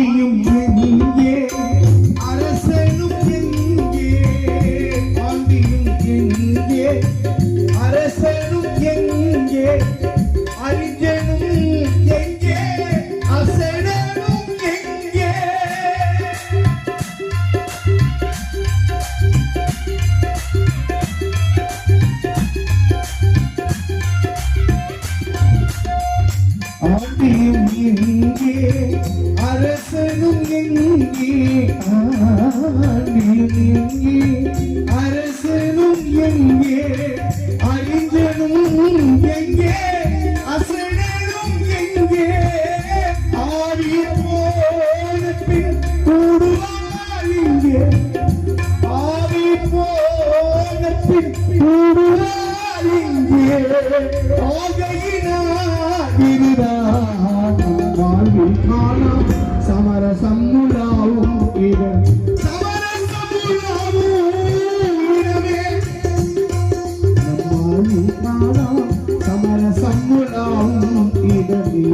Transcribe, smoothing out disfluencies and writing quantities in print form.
ஆண்டியும் எங்கே அரசனும் எங்கே ஆண்டியும் எங்கே அரசனும் எங்கே அறிஞனும் எங்கே அசடனும் எங்கே ஆண்டியும் எங்கே அரசனும் எங்கே ஆண்டியும் எங்கே அரசனும் எங்கே அறிஞனும் எங்கே அசடனும் எங்கே ஆடி போன பின் கூடுவார் இங்கே ஆடி போன பின் கூடுவார் இங்கே ஆகையினால் இதுதான் வாழ்வில் காணாம் சமரசமுலாவும் இடம் சமரசமுலாவும் இடமே வாழ்வில் காணாம் சமரசமுலாவும் இடமே